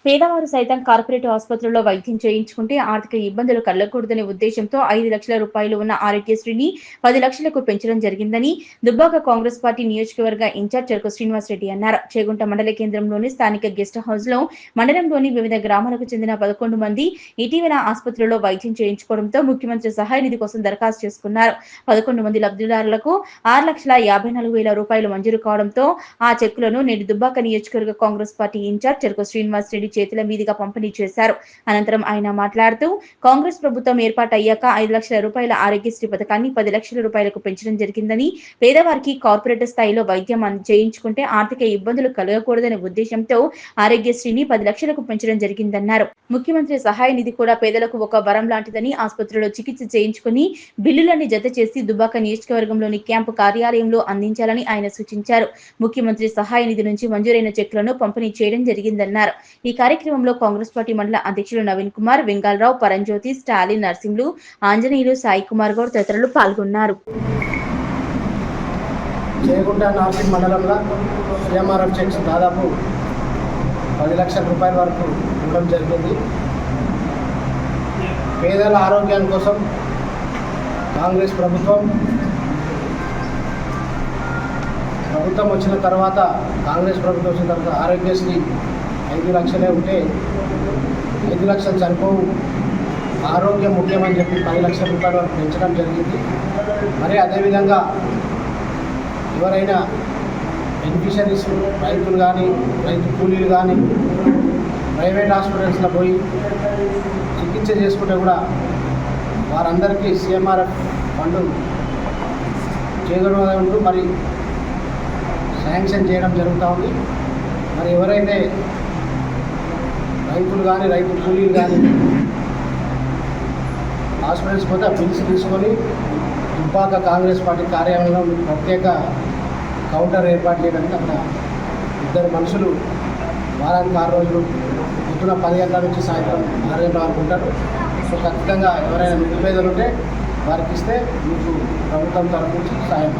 పేదవారు సైతం కార్పొరేట్ ఆసుపత్రుల్లో వైద్యం చేయించుకుంటే ఆర్థిక ఇబ్బందులు కలగకూడదనే ఉద్దేశంతో 5 లక్షల రూపాయలు ఉన్న ఆరోగ్యశ్రీని 10 లక్షలకు పెంచడం జరిగిందని దుబ్బాక కాంగ్రెస్ పార్టీ నియోజకవర్గ ఇన్ఛార్జ్ చెరుకు శ్రీనివాసరెడ్డి అన్నారు. చేగుంట మండల కేంద్రంలోని స్థానిక గెస్ట్ హౌస్ లో మండలంలోని వివిధ గ్రామాలకు చెందిన 11 మంది ఇటీవల ఆసుపత్రిలో వైద్యం చేయించుకోవడంతో ముఖ్యమంత్రి సహాయ నిధి కోసం దరఖాస్తు చేసుకున్నారు. 11 మంది లబ్ధిదారులకు 6,54,000 రూపాయలు మంజూరు కావడంతో ఆ చెక్కులను నేడు దుబ్బాక నియోజకవర్గ కాంగ్రెస్ పార్టీ ఇన్ఛార్జ్ చెరుకు శ్రీనివాసరెడ్డి చేతుల మీదుగా పంపిణీ చేశారు. అనంతరం ఆయన మాట్లాడుతూ కాంగ్రెస్ ప్రభుత్వం ఏర్పాటయ్యాక 5 లక్షల రూపాయల ఆరోగ్యశ్రీ పథకాన్ని 10 లక్షల రూపాయలకు పెంచడం జరిగిందని, పేదవారికి కార్పొరేట్ స్థాయిలో వైద్యం చేయించుకుంటే ఆర్థిక ఇబ్బందులు కలగకూడదనే ఉద్దేశంతో ఆరోగ్యశ్రీని 10 లక్షలకు పెంచడం జరిగిందన్నారు. ముఖ్యమంత్రి సహాయ నిధి కూడా పేదలకు ఒక వరం లాంటిదని, ఆసుపత్రిలో చికిత్స చేయించుకుని బిల్లులన్నీ జత చేసి దుబ్బాక నియోజకవర్గంలోని క్యాంపు కార్యాలయంలో అందించాలని ఆయన సూచించారు. ముఖ్యమంత్రి సహాయ నిధి నుంచి మంజూరైన చెక్కులను పంపిణీ చేయడం జరిగిందన్నారు. ఈ కార్యక్రమంలో కాంగ్రెస్ పార్టీ మండల అధ్యక్షులు నవీన్ కుమార్, వెంగాలరావు, పరంజ్యోతి, స్టాలిన్, నర్సింహులు, ఆంజనేయులు, సాయి కుమార్ గౌడ్ తదితరులు పాల్గొన్నారు. చేగుంట నార్సింగ్ మండలంలో సిఎంఆర్ఎఫ్ చెక్స్ దాదాపు 10 లక్షల రూపాయల వరకు ఇవ్వడం జరిగింది. పేదల ఆరోగ్యం కోసం కాంగ్రెస్ ప్రభుత్వం వచ్చిన తర్వాత ఆరోగ్యశ్రీ 5 లక్షలే ఉంటే 5 లక్షలు సరిపోవు, ఆరోగ్యం ముఖ్యమని చెప్పి 10 లక్షల రూపాయల వరకు పెంచడం జరిగింది. మరి అదేవిధంగా ఎవరైనా బెనిఫిషరీస్ రైతులు కానీ, రైతు కూలీలు కానీ ప్రైవేట్ హాస్పిటల్స్లో పోయి చికిత్స చేసుకుంటే కూడా వారందరికీ సిఎంఆర్ఎఫ్ ఫండ్ చేయడం మరి శాంక్షన్ చేయడం జరుగుతూ ఉంది. మరి ఎవరైతే రైతులు కానీ, రైతు కూలీలు కానీ హాస్పిటల్స్ పోతే ఆ బిల్స్ తీసుకొని దుబ్బాక కాంగ్రెస్ పార్టీ కార్యాలయంలో ప్రత్యేక కౌంటర్ ఏర్పాటు చేయడానికి అక్కడ 2 మనుషులు వారానికి 6 రోజులు పొద్దున 10 గంటల నుంచి సాయంత్రం 6 గంటల వరకు ఉంటారు. సో ఖచ్చితంగా ఎవరైనా నిరుపేదలు ఉంటే వారికి ఇస్తే మీకు ప్రభుత్వం తరఫు నుంచి సాయం